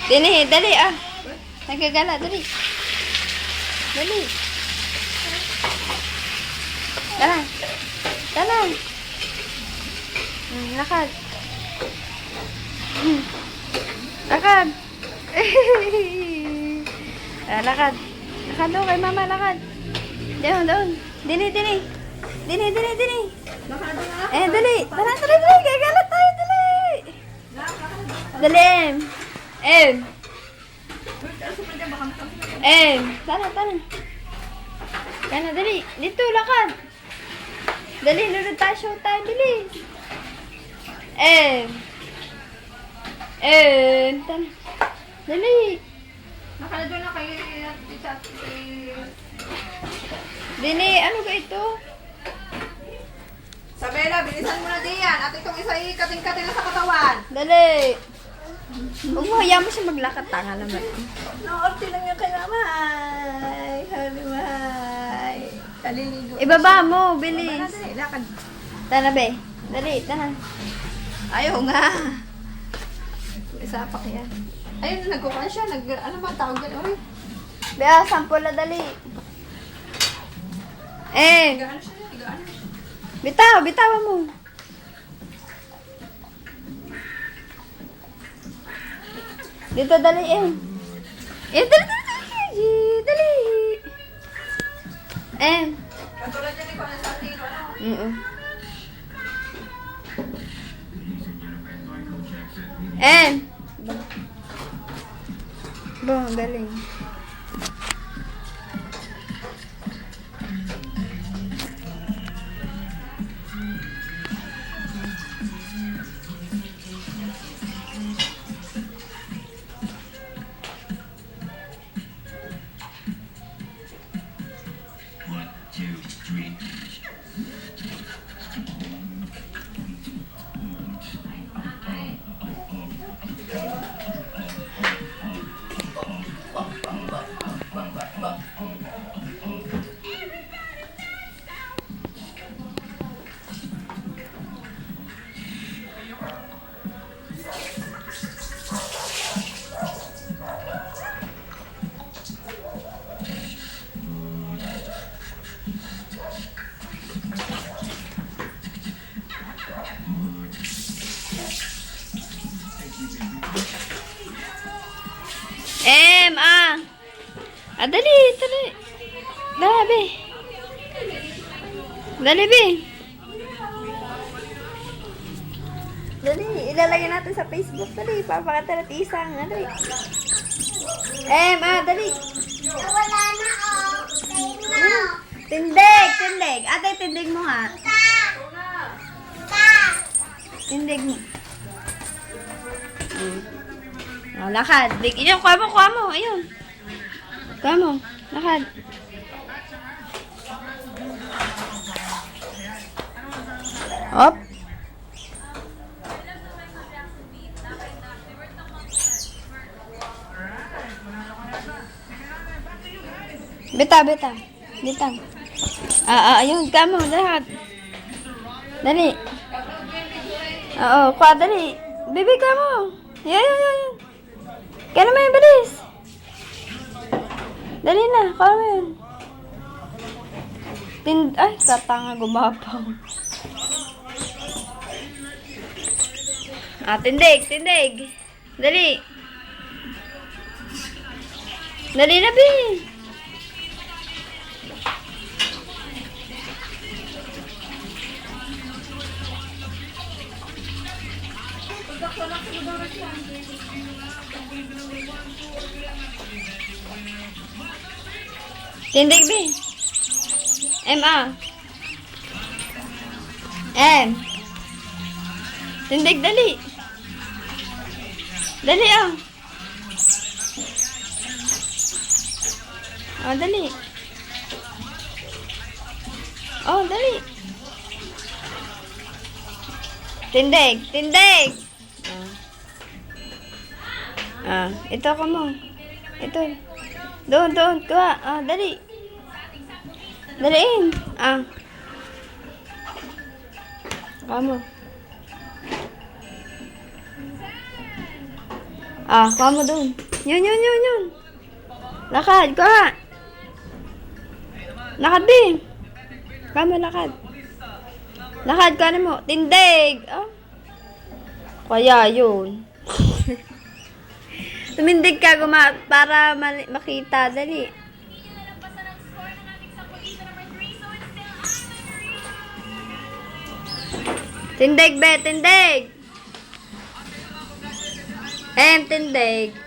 Dali, dali ah. Nagagala, dali. Dali. Tara. Tara. Lakad. Lakad. Lakad. Lakad doon kay mama, lakad. Doon, doon. Dini, dini. Dini, dini, dini. Dali. Tara, tara, dali. Gagala tayo, dali. Dali. Tara, tara. Kana, dali. Dito, lakad. Dali, nunod tayo, show tayo, dali. Tara. Dali. Nakala doon na kayo Dini, ano ba ito? Sabela, bilisan mo na diyan. At itong isa kating-kating na sa katawan. Dali. Huwag mo, hayaan mo siya maglakad. Tanga naman. Naorti lang yung kay mamay. Habi mamay. Kaliligo. Ibaba mo, bilis. Dali, lakad. Tara, be. Dali, tara. Ayaw nga. Isa pa kaya. Ayun, nagkukuha siya. Ano ba tawag gan? Uy. Bea, sample na dali. Higaan siya. Higaan. Bitaw, bitawan mo. Dito, dali, dali, dali, dali. Dali. Katulad yan ni Kuya Santino. Mm-mm. Bong, galing. Dali, dali. Dali, be. Dali, be. Dali, ilalagay natin sa Facebook. Dali, papakita natin isang. Dali. Dali. Wala na, oh. Tayo na. Tindig, tindig. Ate, tindig mo nga. Ta. Tindig mo. Oh, lakad. Ayun, kuha mo, kuha mo. Ayun. Kuha mo. Lakad. Hop. Bita, bita. Bita. Ayun. Kuha mo. Lakad. Dali. Oo, kuha, dali. Bibi, kuha mo. Yan. Kaya naman yung bilis. Dali na, kuha mo yun. Ay, katanga gumapaw. Tindig, tindig. Dali. Dali na, Bi. Tindig, Bi. Tindig, dali. Dali, dali. Dali. Tindig, tindig. Ito ka mo. Ito. Doon, kuha. Dali. Daliin. Kuha mo. Ah, kuha mo doon. Yun. Lakad, kuha. Lakad din. Kuha mo, lakad. Lakad, kuha mo. Tindig. Oh. Kaya yun. Tumindig ka para makita. Dali. Tindig, be. Tindig. Tindig.